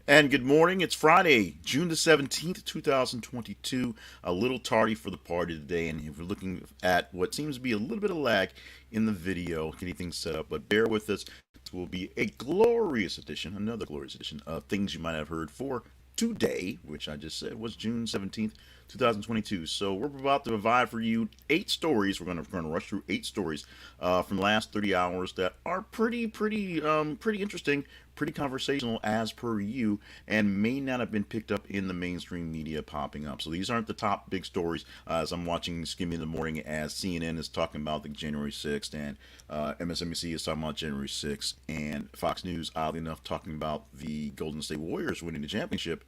And good morning. It's Friday, June the 17th, 2022. A little tardy for the party today, and if we're looking at what seems to be a little bit of lag in the video, getting things set up, but bear with us. This will be a glorious edition, another glorious edition of things you might have heard for today, which I just said was June 17th, 2022. So we're about to provide for you 8 stories. We're gonna rush through 8 stories from the last 30 hours that are pretty interesting, pretty conversational as per you, and may not have been picked up in the mainstream media popping up. So these aren't the top big stories. As I'm watching Skimming in the morning, as CNN is talking about the January 6th, and MSNBC is talking about January 6th, and Fox News, oddly enough, talking about the Golden State Warriors winning the championship,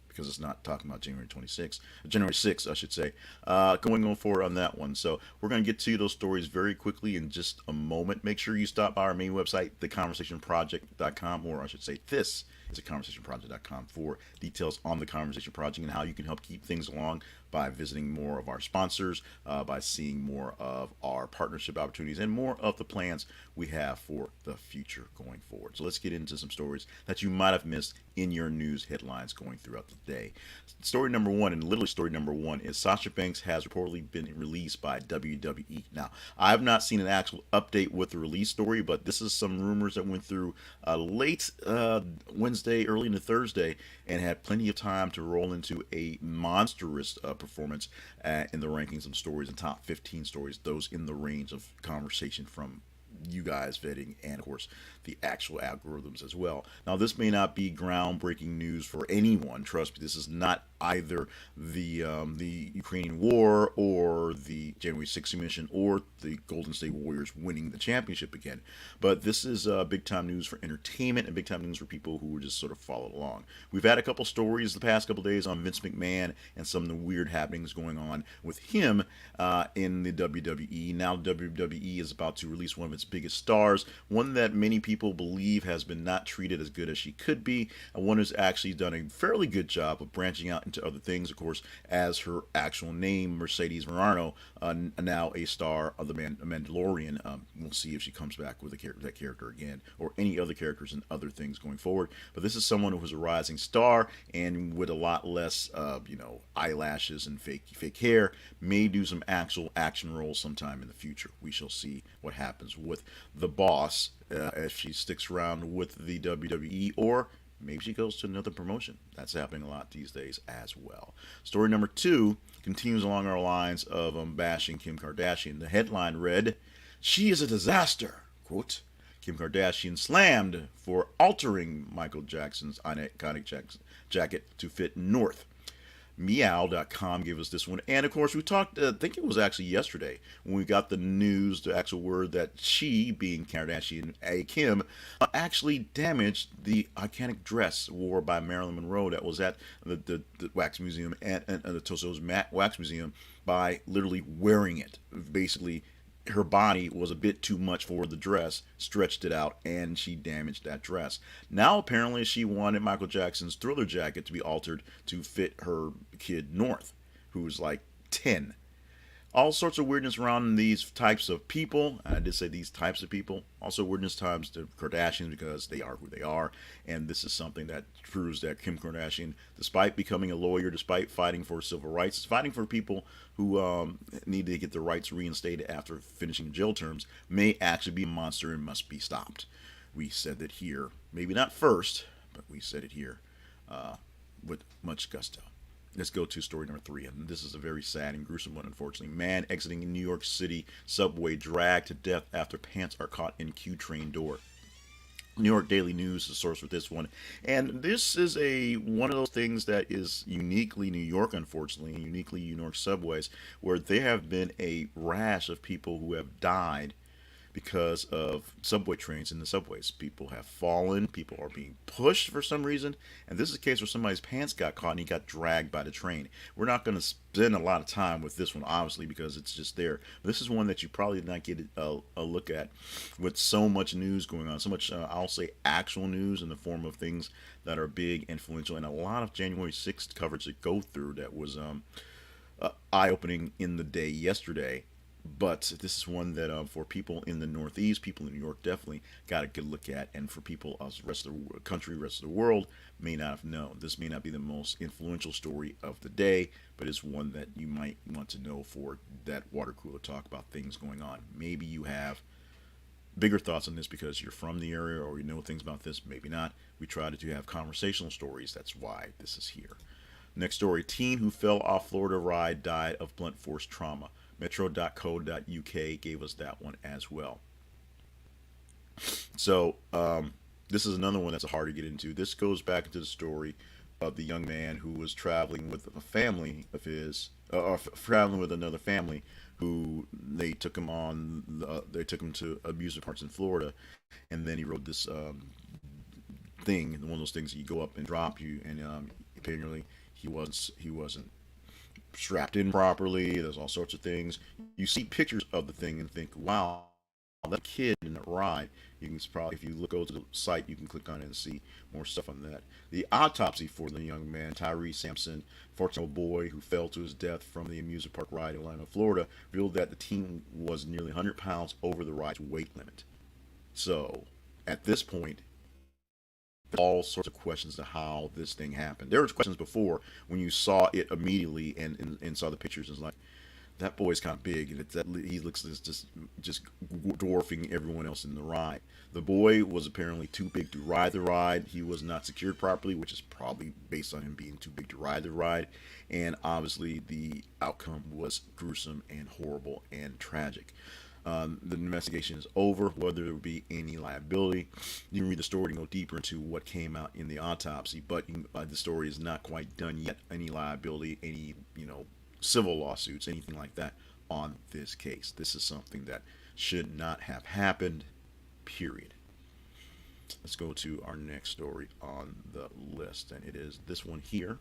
because it's not talking about January 6th, I should say. Going on forward on that one. So we're going to get to those stories very quickly in just a moment. Make sure you stop by our main website, theconversationproject.com, or I should say this is theconversationproject.com for details on the Conversation Project and how you can help keep things along by visiting more of our sponsors, by seeing more of our partnership opportunities, and more of the plans we have for the future going forward. So let's get into some stories that you might have missed in your news headlines going throughout the day. Story number one, and literally story number one, is Sasha Banks has reportedly been released by WWE. Now, I have not seen an actual update with the release story, but this is some rumors that went through late Wednesday, early into Thursday, and had plenty of time to roll into a monstrous performance in the rankings of stories and top 15 stories, those in the range of conversation from you guys vetting, and of course the actual algorithms as well. Now, this may not be groundbreaking news for anyone. Trust me, this is not either the Ukrainian war or the January 6th mission or the Golden State Warriors winning the championship again. But this is big time news for entertainment and big time news for people who just sort of follow along. We've had a couple stories the past couple days on Vince McMahon and some of the weird happenings going on with him in the WWE. Now WWE is about to release one of its biggest stars, one that many people believe has been not treated as good as she could be, and one who's actually done a fairly good job of branching out into other things, of course, as her actual name, Mercedes Morano, now a star of the Mandalorian. We'll see if she comes back with that character again, or any other characters and other things going forward. But this is someone who was a rising star, and with a lot less, eyelashes and fake hair, may do some actual action roles sometime in the future. We shall see what happens with the boss if she sticks around with the WWE, or maybe she goes to another promotion. That's happening a lot these days as well. Story number two continues along our lines of bashing Kim Kardashian. The headline read, "She is a disaster." Quote, Kim Kardashian slammed for altering Michael Jackson's iconic jacket to fit North. Meow.com gave us this one. And of course, we talked, I think it was actually yesterday, when we got the news, the actual word that she, being Kardashian, Kim, actually damaged the iconic dress worn by Marilyn Monroe that was at the Wax Museum and the Tussauds Wax Museum by literally wearing it. Basically, her body was a bit too much for the dress, stretched it out, and she damaged that dress. Now, apparently, she wanted Michael Jackson's Thriller jacket to be altered to fit her kid North, who's like 10. All sorts of weirdness around these types of people. I did say these types of people. Also weirdness times the Kardashians, because they are who they are. And this is something that proves that Kim Kardashian, despite becoming a lawyer, despite fighting for civil rights, fighting for people who need to get their rights reinstated after finishing jail terms, may actually be a monster and must be stopped. We said that here, maybe not first, but we said it here with much gusto. Let's go to story number three, and this is a very sad and gruesome one, unfortunately. Man exiting New York City subway dragged to death after pants are caught in Q train door. New York Daily News is the source for this one, and this is a one of those things that is uniquely New York, unfortunately, and uniquely New York subways, where there have been a rash of people who have died because of subway trains in the subways. People have fallen, people are being pushed for some reason, and this is a case where somebody's pants got caught and he got dragged by the train. We're not going to spend a lot of time with this one, obviously, because it's just there. This is one that you probably did not get a look at with so much news going on, so much, I'll say, actual news in the form of things that are big, influential, and a lot of January 6th coverage to go through that was eye-opening in the day yesterday. But this is one that for people in the Northeast, people in New York definitely got a good look at, and for people else, rest of the country, rest of the world may not have known. This may not be the most influential story of the day, but it's one that you might want to know for that water cooler talk about things going on. Maybe you have bigger thoughts on this because you're from the area or you know things about this. Maybe not. We try to have conversational stories. That's why this is here. Next story: teen who fell off Florida ride died of blunt force trauma. Metro.co.uk gave us that one as well. So this is another one that's hard to get into. This goes back into the story of the young man who was traveling with a family of his, traveling with another family, who they took him they took him to amusement parks in Florida, and then he rode this thing, one of those things that you go up and drop you, and apparently he wasn't strapped in properly. There's all sorts of things. You see pictures of the thing and think, wow, that kid in that ride. You can probably, if you go to the site, you can click on it and see more stuff on that. The autopsy for the young man, Tyree Sampson, 14-year-old boy who fell to his death from the amusement park ride in Orlando, Florida, revealed that the teen was nearly 100 pounds over the ride's weight limit. So, at this point, all sorts of questions to how this thing happened. There was questions before when you saw it immediately and saw the pictures. It's like, that boy's kind of big, and he looks just dwarfing everyone else in the ride. The boy was apparently too big to ride the ride. He was not secured properly, which is probably based on him being too big to ride the ride. And obviously, the outcome was gruesome and horrible and tragic. The investigation is over, whether there will be any liability. You can read the story and go deeper into what came out in the autopsy, but the story is not quite done yet. Any liability, any civil lawsuits, anything like that on this case. This is something that should not have happened, period. Let's go to our next story on the list, and it is this one here.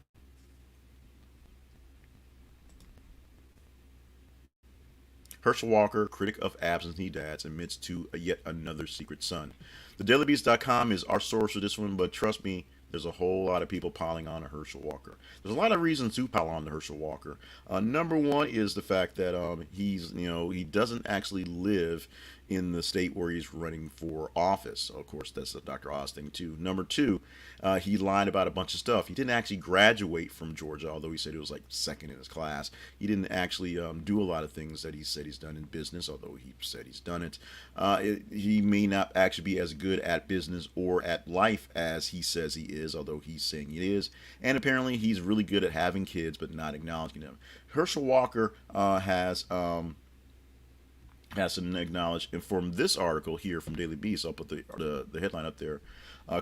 Herschel Walker, critic of absentee dads, admits to yet another secret son. TheDailyBeast.com is our source for this one, but trust me, there's a whole lot of people piling on to Herschel Walker. There's a lot of reasons to pile on to Herschel Walker. Number one is the fact that he doesn't actually live in the state where he's running for office. Of course, that's the Dr. Oz thing too. Number two, he lied about a bunch of stuff. He didn't actually graduate from Georgia, although he said he was like second in his class. He didn't actually do a lot of things that he said he's done in business, although he said he's done it. He may not actually be as good at business or at life as he says he is, although he's saying he is. And apparently he's really good at having kids, but not acknowledging them. Herschel Walker has to acknowledge, and from this article here from Daily Beast, I'll put the headline up there.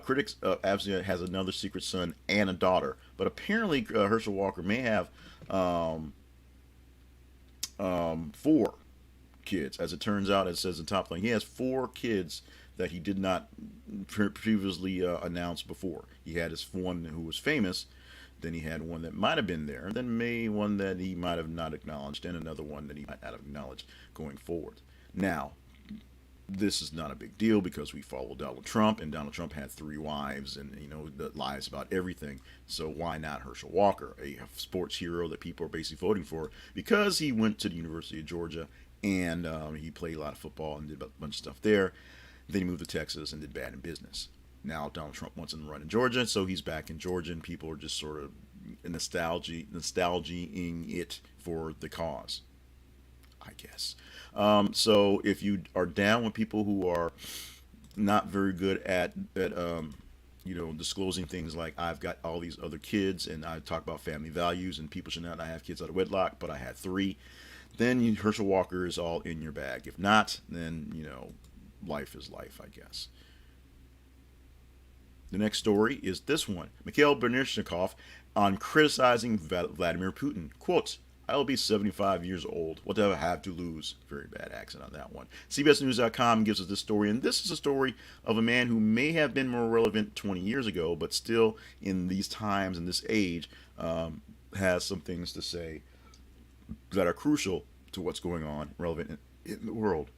Critics Absentee has another secret son and a daughter, but apparently Herschel Walker may have 4 kids. As it turns out, it says in top line, he has 4 kids that he did not previously announce before. He had his one who was famous, then he had one that might have been there, then maybe one that he might have not acknowledged, and another one that he might not have acknowledged going forward. Now, this is not a big deal because we follow Donald Trump, and Donald Trump had 3 wives and that lies about everything. So why not Herschel Walker, a sports hero that people are basically voting for because he went to the University of Georgia and he played a lot of football and did a bunch of stuff there. Then he moved to Texas and did bad in business. Now Donald Trump wants him to run in Georgia, so he's back in Georgia, and people are just sort of nostalging it for the cause, I guess. So if you are down with people who are not very good at disclosing things like, I've got all these other kids and I talk about family values and people should not have kids out of wedlock, but I had 3, then Herschel Walker is all in your bag. If not, then life is life, I guess. The next story is this one. Mikhail Baryshnikov on criticizing Vladimir Putin. Quote, I will be 75 years old. What do I have to lose? Very bad accent on that one. CBSNews.com gives us this story, and this is a story of a man who may have been more relevant 20 years ago, but still in these times, in this age, has some things to say that are crucial to what's going on, relevant in the world.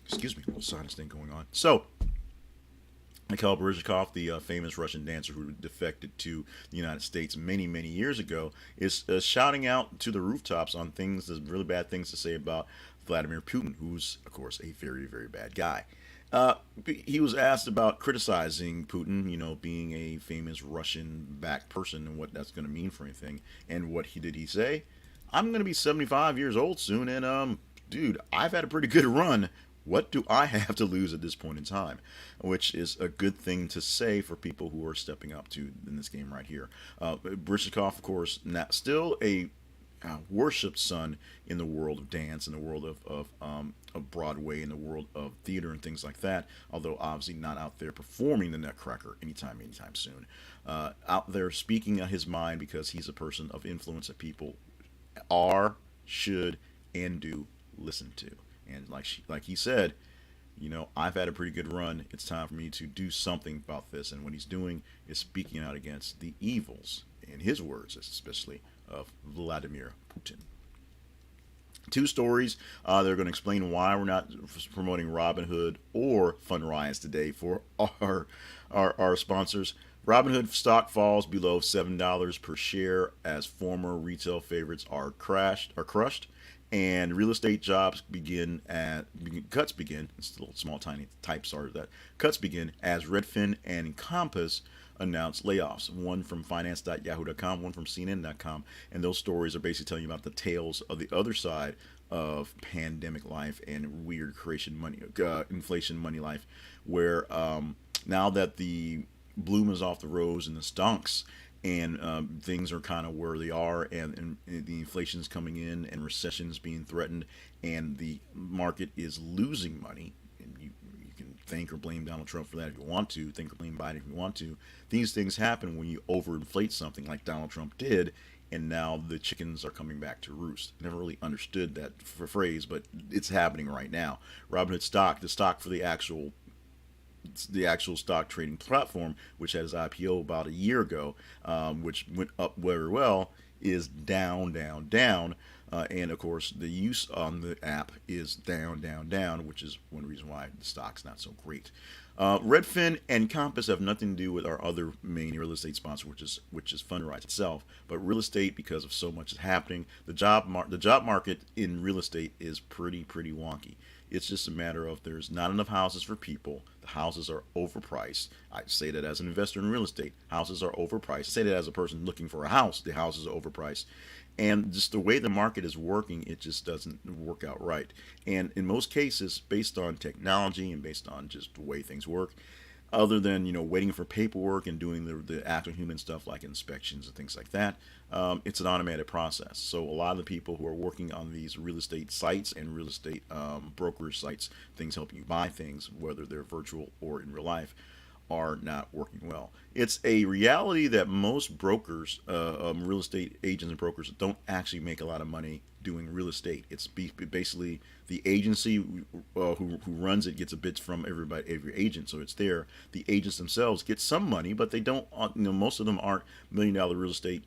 Excuse me, a little sinus thing going on. So, Mikhail Baryshnikov, the famous Russian dancer who defected to the United States many, many years ago, is shouting out to the rooftops on things, really bad things to say about Vladimir Putin, who's, of course, a very, very bad guy. Uh, he was asked about criticizing Putin, being a famous Russian-backed person and what that's going to mean for anything. And what did he say? I'm going to be 75 years old soon, and dude, I've had a pretty good run. What do I have to lose at this point in time? Which is a good thing to say for people who are stepping up to in this game right here. Brishnikov, of course, still a worshipped son in the world of dance, in the world of Broadway, in the world of theater and things like that. Although obviously not out there performing the Nutcracker anytime soon. Out there speaking his mind because he's a person of influence that people should, and do listen to. And like he said, I've had a pretty good run. It's time for me to do something about this. And what he's doing is speaking out against the evils, in his words, especially of Vladimir Putin. Two stories. They're going to explain why we're not promoting Robinhood or Fund Riots today for our sponsors. Robinhood stock falls below $7 per share as former retail favorites are crushed, and real estate jobs cuts begin. It's a little small, tiny type. Sorry, that cuts begin as Redfin and Compass announced layoffs. One from finance.yahoo.com, one from CNN.com, and those stories are basically telling you about the tales of the other side of pandemic life and weird inflation money life, where now that the bloom is off the rose and the stonks, and things are kind of where they are, and the inflation's coming in, and recession's being threatened, and the market is losing money. And you can thank or blame Donald Trump for that if you want to, thank or blame Biden if you want to. These things happen when you overinflate something like Donald Trump did, and now the chickens are coming back to roost. Never really understood that phrase, but it's happening right now. Robinhood stock, the stock for the actual stock trading platform, which had its IPO about a year ago, which went up very well, is down, and of course the use on the app is down, which is one reason why the stock's not so great. Redfin and Compass have nothing to do with our other main real estate sponsor, which is Fund Riots itself. But real estate, because of so much is happening, the job market in real estate is pretty wonky. It's just a matter of there's not enough houses for people. The houses are overpriced. I say that as an investor in real estate. Houses are overpriced. I say that as a person looking for a house. The houses are overpriced. And just the way the market is working, it just doesn't work out right. And in most cases, based on technology and based on just the way things work, other than waiting for paperwork and doing the actual human stuff like inspections and things like that, it's an automated process. So a lot of the people who are working on these real estate sites and real estate brokerage sites, things helping you buy things, whether they're virtual or in real life, are not working well. It's a reality that most brokers, real estate agents and brokers, don't actually make a lot of money doing real estate. It's basically the agency who runs it gets a bit from every agent, so it's there. The agents themselves get some money, but they don't. Most of them aren't $1 million real estate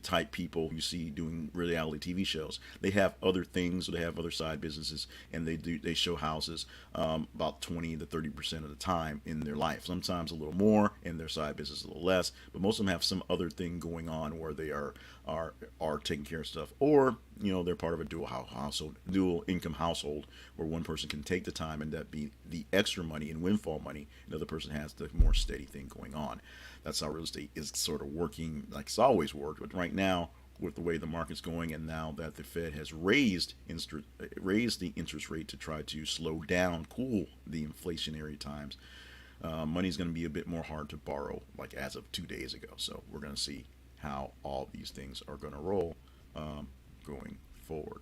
type people you see doing reality TV shows. They have other things, or they have other side businesses, and they show houses about 20 to 30% of the time in their life. Sometimes a little more, and their side business a little less. But most of them have some other thing going on where they are taking care of stuff, or they're part of a dual income household, where one person can take the time and that be the extra money and windfall money, another person has the more steady thing going on. That's how real estate is sort of working, like it's always worked. But right now, with the way the market's going, and now that the Fed has raised the interest rate to try to cool the inflationary times, money's going to be a bit more hard to borrow, like as of 2 days ago. So we're going to see how all these things are going to roll going forward.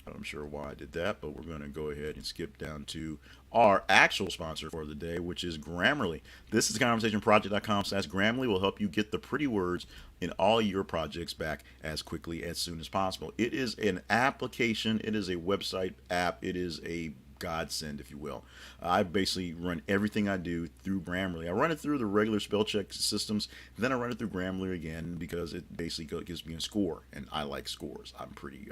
I'm sure why I did that, but we're going to go ahead and skip down to our actual sponsor for the day, which is Grammarly. This is conversationproject.com/Grammarly will help you get the pretty words in all your projects back as quickly as soon as possible. It is an application. It is a website app. It is a godsend, if you will. I basically run everything I do through Grammarly. I run it through the regular spell check systems, then I run it through Grammarly again because it basically gives me a score, and I like scores. I'm pretty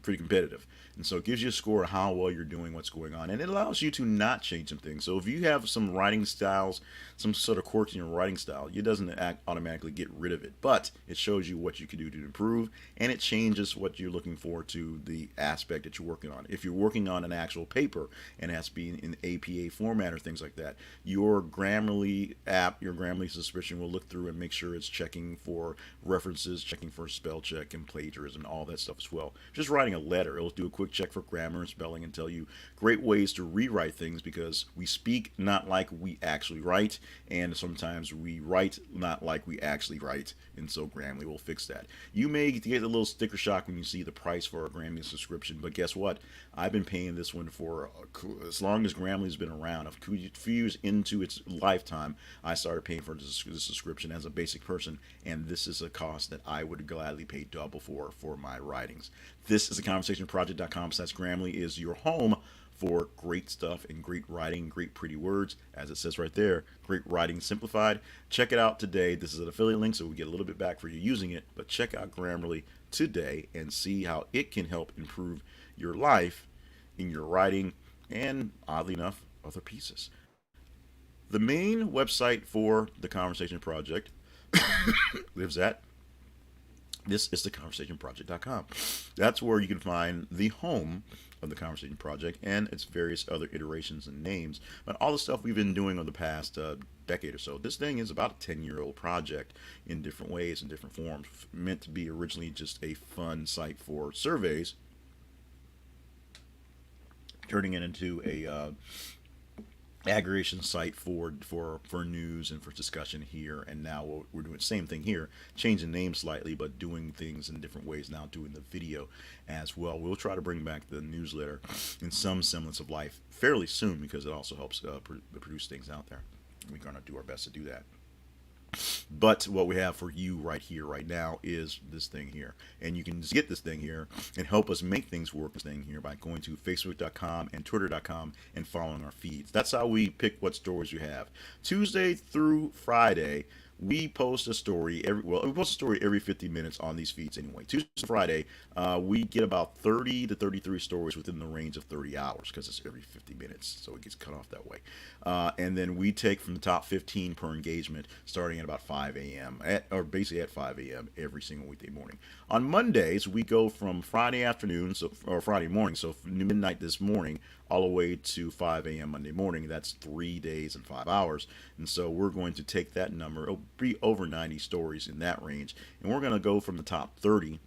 competitive, and so it gives you a score of how well you're doing, what's going on, and it allows you to not change some things. So if you have some writing styles, some sort of quirks in your writing style, it doesn't automatically get rid of it, but it shows you what you can do to improve, and it changes what you're looking for to the aspect that you're working on. If you're working on an actual paper and it has to be in APA format or things like that, your Grammarly app, your Grammarly subscription will look through and make sure it's checking for references, checking for spell check and plagiarism and all that stuff as well. Just writing a letter, it'll do a quick check for grammar and spelling and tell you great ways to rewrite things, because we speak not like we actually write, and sometimes we write not like we actually write, and so Grammarly will fix that. You may get a little sticker shock when you see the price for a Grammarly subscription, but guess what? I've been paying this one for as long as Grammarly's been around. A few years into its lifetime, I started paying for the subscription as a basic person, and this is a cost that I would gladly pay double for my writings. This is theconversationproject.com/Grammarly is your home for great stuff and great writing, great pretty words, as it says right there, great writing simplified. Check it out today. This is an affiliate link, so we get a little bit back for you using it, but check out Grammarly today and see how it can help improve your life in your writing and, oddly enough, other pieces. The main website for the Conversation Project lives at this is theconversationproject.com. That's where you can find the home of the Conversation Project and its various other iterations and names, but all the stuff we've been doing over the past decade or so. This thing is about a 10-year-old project in different ways and different forms, meant to be originally just a fun site for surveys, turning it into a aggregation site for news and for discussion here. And now we're doing the same thing here, changing the name slightly, but doing things in different ways now, doing the video as well. We'll try to bring back the newsletter in some semblance of life fairly soon, because it also helps produce things out there. We're going to do our best to do that. But what we have for you right here, right now, is this thing here. And you can get this thing here and help us make things work this thing here by going to facebook.com and twitter.com and following our feeds. That's how we pick what stories you have. Tuesday through Friday, we post a story we post a story every 50 minutes on these feeds anyway. Tuesday to Friday, we get about 30 to 33 stories within the range of 30 hours, because it's every 50 minutes, so it gets cut off that way. And then we take from the top 15 per engagement, starting at about 5 a.m. or basically at 5 a.m. every single weekday morning. On Mondays, we go from Friday afternoon, or Friday morning, so midnight this morning, all the way to 5 a.m. Monday morning. That's 3 days and 5 hours. And so we're going to take that number, it'll be over 90 stories in that range, and we're going to go from the top 30,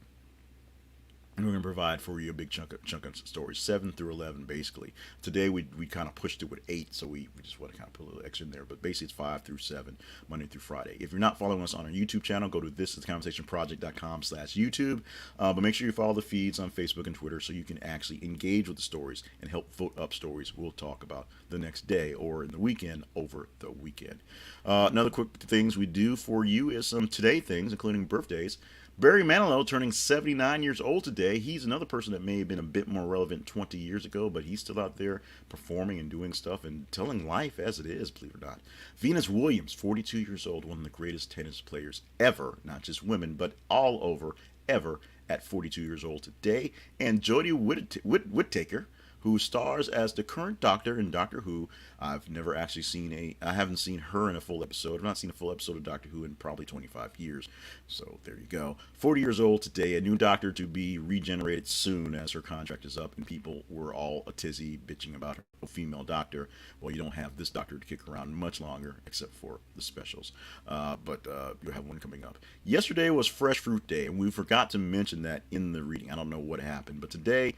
and we're going to provide for you a big chunk of stories, 7 through 11 basically. Today we kind of pushed it with 8, so we just want to kind of put a little extra in there, but basically it's 5 through 7, Monday through Friday. If you're not following us on our YouTube channel, go to thisistheconversationproject.com/YouTube, but make sure you follow the feeds on Facebook and Twitter so you can actually engage with the stories and help vote up stories we'll talk about the next day or in the weekend over the weekend. Another quick things we do for you is some today things, including birthdays. Barry Manilow turning 79 years old today. He's another person that may have been a bit more relevant 20 years ago, but he's still out there performing and doing stuff and telling life as it is, believe it or not. Venus Williams, 42 years old, one of the greatest tennis players ever, not just women, but all over, ever, at 42 years old today. And Jodie Whittaker, who stars as the current Doctor in Doctor Who. I haven't seen her in a full episode. I've not seen a full episode of Doctor Who in probably 25 years. So there you go. 40 years old today, a new Doctor to be regenerated soon as her contract is up, and people were all a tizzy bitching about her female Doctor. Well, you don't have this Doctor to kick around much longer, except for the specials. But you'll have one coming up. Yesterday was Fresh Fruit Day, and we forgot to mention that in the reading. I don't know what happened, but today,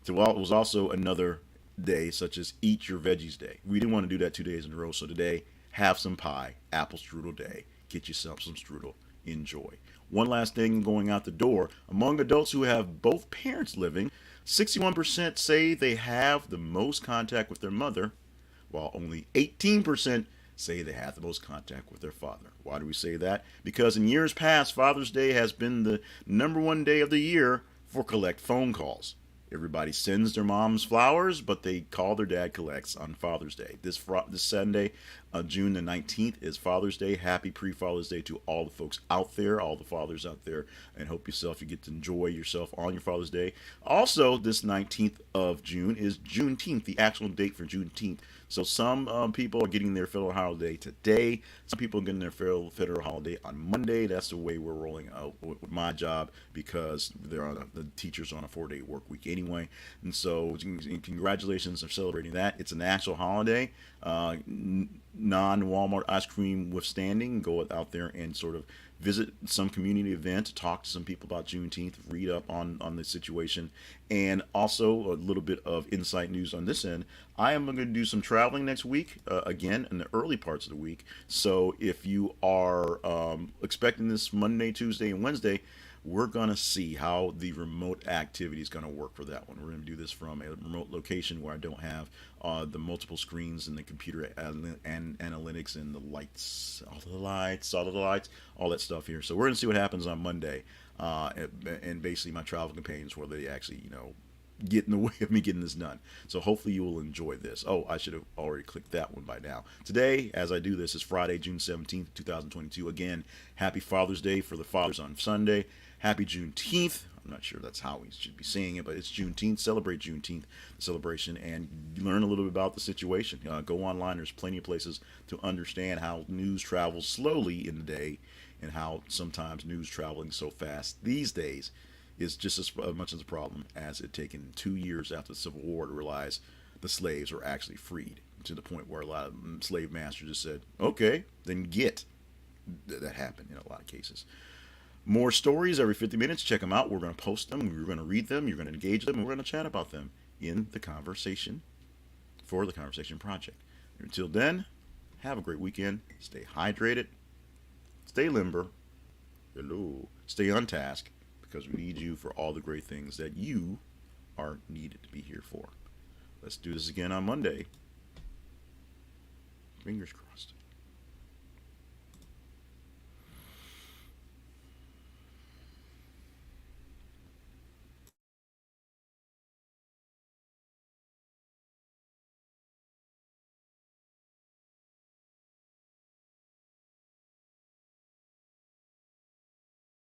it was also another day, such as Eat Your Veggies Day. We didn't want to do that 2 days in a row, so today, have some pie, apple strudel day. Get yourself some strudel. Enjoy. One last thing going out the door. Among adults who have both parents living, 61% say they have the most contact with their mother, while only 18% say they have the most contact with their father. Why do we say that? Because in years past, Father's Day has been the #1 day of the year for collect phone calls. Everybody sends their moms flowers, but they call their dad collects on Father's Day. This Sunday, June the 19th, is Father's Day. Happy pre-Father's Day to all the folks out there, all the fathers out there, and hope you get to enjoy yourself on your Father's Day. Also, this 19th of June is Juneteenth, the actual date for Juneteenth. So some people are getting their federal holiday today. Some people are getting their federal holiday on Monday. That's the way we're rolling out with my job, because the teachers are on a 4-day work week anyway. And so congratulations on celebrating that. It's a national holiday. Non-Walmart ice cream withstanding, go out there and sort of visit some community event, talk to some people about Juneteenth, read up on the situation, and also a little bit of insight news on this end. I am going to do some traveling next week, again, in the early parts of the week. So if you are expecting this Monday, Tuesday, and Wednesday, we're going to see how the remote activity is going to work for that one. We're going to do this from a remote location where I don't have the multiple screens and the computer and analytics and the lights, all the lights, all that stuff here. So we're going to see what happens on Monday. And basically my travel companions, where they actually, get in the way of me getting this done. So hopefully you will enjoy this. Oh, I should have already clicked that one by now. Today, as I do this, is Friday, June 17th, 2022. Again, happy Father's Day for the fathers on Sunday. Happy Juneteenth. I'm not sure that's how we should be saying it, but it's Juneteenth. Celebrate Juneteenth, the celebration, and learn a little bit about the situation. Go online. There's plenty of places to understand how news travels slowly in the day, and how sometimes news traveling so fast these days is just as much as a problem as it taken 2 years after the Civil War to realize the slaves were actually freed, to the point where a lot of slave masters just said, okay, then get. That happened in a lot of cases. More stories every 50 minutes. Check them out. We're going to post them. We're going to read them. You're going to engage them. And we're going to chat about them in the conversation for the Conversation Project. Until then, have a great weekend. Stay hydrated. Stay limber. Hello. Stay on task, because we need you for all the great things that you are needed to be here for. Let's do this again on Monday. Fingers crossed.